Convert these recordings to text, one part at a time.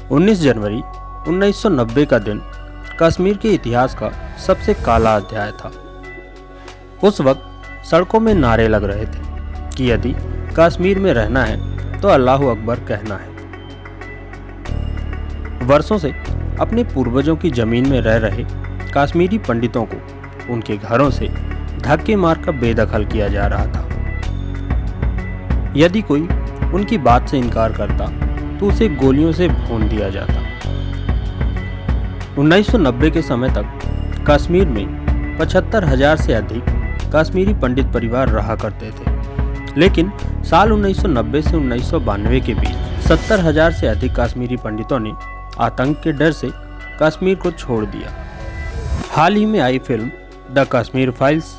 19 जनवरी 1990 का दिन कश्मीर के इतिहास का सबसे काला अध्याय था। उस वक्त सड़कों में नारे लग रहे थे कि यदि कश्मीर में रहना है तो अल्लाहू अकबर कहना है। वर्षों से अपने पूर्वजों की जमीन में रह रहे कश्मीरी पंडितों को उनके घरों से धक्के मारकर बेदखल किया जा रहा था। यदि कोई उनकी बात से इनकार करता तो उसे गोलियों से भून दिया जाता। 1990 के समय तक कश्मीर में 75,000 से अधिक कश्मीरी पंडित परिवार रहा करते थे, लेकिन साल 1990 से 1992 के बीच 70,000 से अधिक कश्मीरी पंडितों ने आतंक के डर से कश्मीर को छोड़ दिया। हाल ही में आई फिल्म द कश्मीर फाइल्स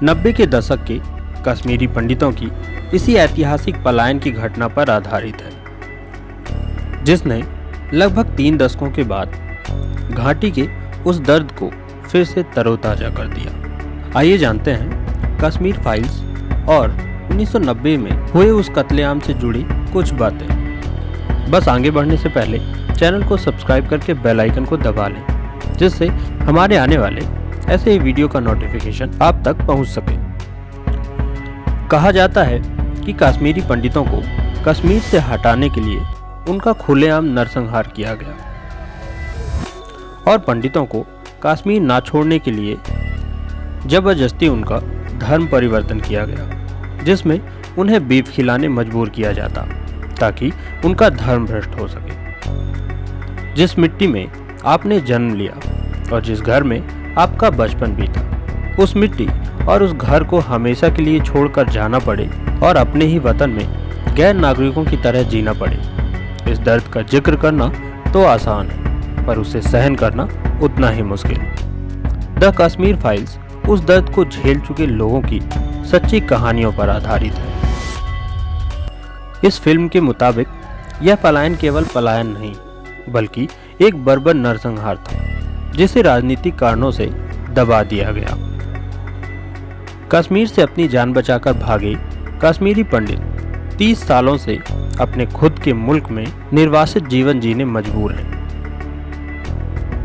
90 के दशक के कश्मीरी पंडितों की इसी ऐतिहासिक पलायन की घटना पर आधारित है, जिसने लगभग 3 दशकों के बाद घाटी के उस दर्द को फिर से तरोताजा कर दिया। आइए जानते हैं कश्मीर फाइल्स और 1990 में हुए उस कत्लेआम से जुड़ी कुछ बातें। बस आगे बढ़ने से पहले चैनल को सब्सक्राइब करके बेल आइकन को दबा लें, जिससे हमारे आने वाले ऐसे ही वीडियो का नोटिफिकेशन आप तक पहुंच सके। कहा जाता है कि कश्मीरी पंडितों को कश्मीर से हटाने के लिए उनका खुलेआम नरसंहार किया गया और पंडितों को कश्मीर ना छोड़ने के लिए जबरदस्ती उनका धर्म परिवर्तन किया गया, जिसमें उन्हें बीफ खिलाने मजबूर किया जाता ताकि उनका धर्म भ्रष्ट हो सके। जिस मिट्टी में आपने जन्म लिया और जिस घर में आपका बचपन बीता, उस मिट्टी और उस घर को हमेशा के लिए छोड़कर जाना पड़े और अपने ही वतन में गैर नागरिकों की तरह जीना पड़े। इस दर्द का जिक्र करना तो आसान है, पर उसे सहन करना उतना ही मुश्किल। द कश्मीर फाइल्स उस दर्द को झेल चुके लोगों की सच्ची कहानियों पर आधारित है। इस फिल्म के मुताबिक यह पलायन केवल पलायन नहीं, बल्कि एक बर्बर नरसंहार था, जिसे राजनीतिक कारणों से दबा दिया गया। कश्मीर से अपनी जान बचाकर भागे कश्मीरी पंडित 30 सालों से अपने खुद के मुल्क में निर्वासित जीवन जीने मजबूर हैं।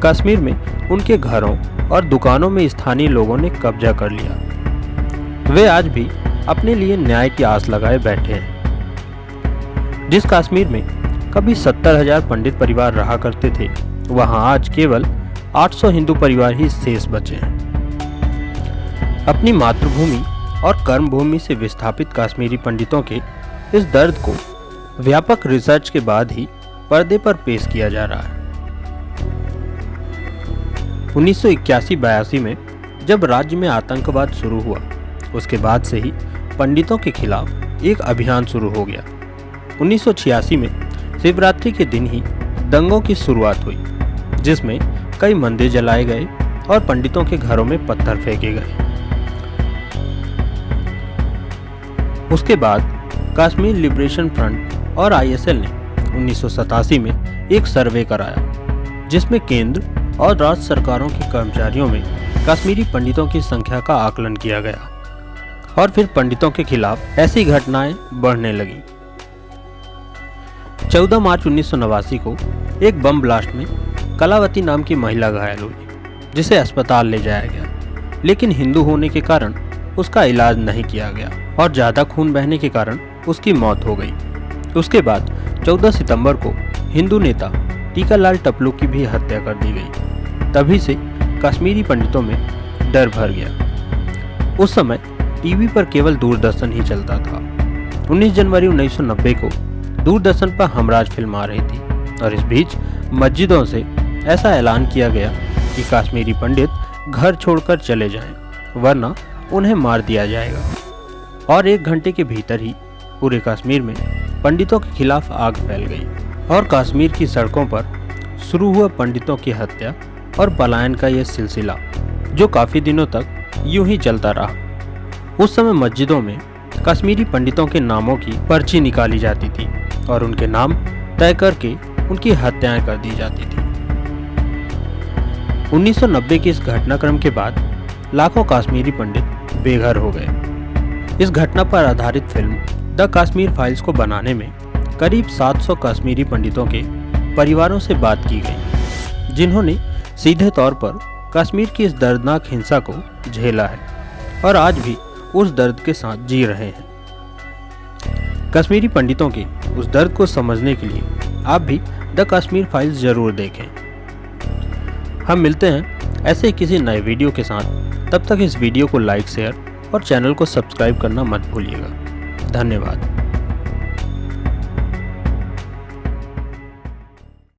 कश्मीर में उनके घरों और दुकानों में स्थानीय लोगों ने कब्जा कर लिया। वे आज भी अपने लिए न्याय की आस लगाए बैठे हैं। जिस कश्मीर में कभी 70,000 पंडित परिवार रहा करते थे, वहां आज केवल 800 हिंदू परिवार ही शेष बचे हैं। अपनी मातृभूमि और कर्मभूमि से विस्थापित कश्मीरी पंडितों के इस दर्द को व्यापक रिसर्च के बाद ही पर्दे पर पेश किया जा रहा है। 1981-82 में जब राज्य में आतंकवाद शुरू हुआ, उसके बाद से ही पंडितों के खिलाफ एक अभियान शुरू हो गया। 1986 में शिवरात्रि के दिन ही दंगों की शुरुआत हुई, जिसमें कई मंदिर जलाए गए और पंडितों के घरों में पत्थर फेंके गए। उसके बाद कश्मीर लिबरेशन फ्रंट और ISL ने 1987 में एक सर्वे कराया, जिसमें केंद्र और राज्य सरकारों के कर्मचारियों में कश्मीरी पंडितों की संख्या का आकलन किया गया और फिर पंडितों के खिलाफ ऐसी घटनाएं बढ़ने लगी। 14 मार्च 1989 को एक बम ब्लास्ट में कलावती नाम की महिला घायल हुई, जिसे अस्पताल ले जाया गया, लेकिन हिंदू होने के कारण उसका इलाज नहीं किया गया और ज़्यादा खून बहने के कारण उसकी मौत हो गई। उसके बाद 14 सितंबर को हिंदू नेता टीकालाल टपलू की भी हत्या कर दी गई। तभी से कश्मीरी पंडितों में डर भर गया। उस समय टीवी पर केवल दूरदर्शन ही चलता था। 19 जनवरी 1990 को दूरदर्शन पर हमराज फिल्म आ रही थी और इस बीच मस्जिदों से ऐसा ऐलान किया गया कि कश्मीरी पंडित घर छोड़कर चले जाएं, वरना उन्हें मार दिया जाएगा। और 1 घंटे के भीतर ही पूरे कश्मीर में पंडितों के खिलाफ आग फैल गई और कश्मीर की सड़कों पर शुरू हुआ पंडितों की हत्या और पलायन का यह सिलसिला, जो काफ़ी दिनों तक यूं ही चलता रहा। उस समय मस्जिदों में कश्मीरी पंडितों के नामों की पर्ची निकाली जाती थी और उनके नाम तय करके उनकी हत्याएं कर दी जाती थी। 1990 के इस घटनाक्रम के बाद लाखों कश्मीरी पंडित बेघर हो गए। इस घटना पर आधारित फिल्म द कश्मीर फाइल्स को बनाने में करीब 700 कश्मीरी पंडितों के परिवारों से बात की गई, जिन्होंने सीधे तौर पर कश्मीर की इस दर्दनाक हिंसा को झेला है और आज भी उस दर्द के साथ जी रहे हैं। कश्मीरी पंडितों के उस दर्द को समझने के लिए आप भी द कश्मीर फाइल्स जरूर देखें। हम मिलते हैं ऐसे ही किसी नए वीडियो के साथ। तब तक इस वीडियो को लाइक, शेयर और चैनल को सब्सक्राइब करना मत भूलिएगा। धन्यवाद।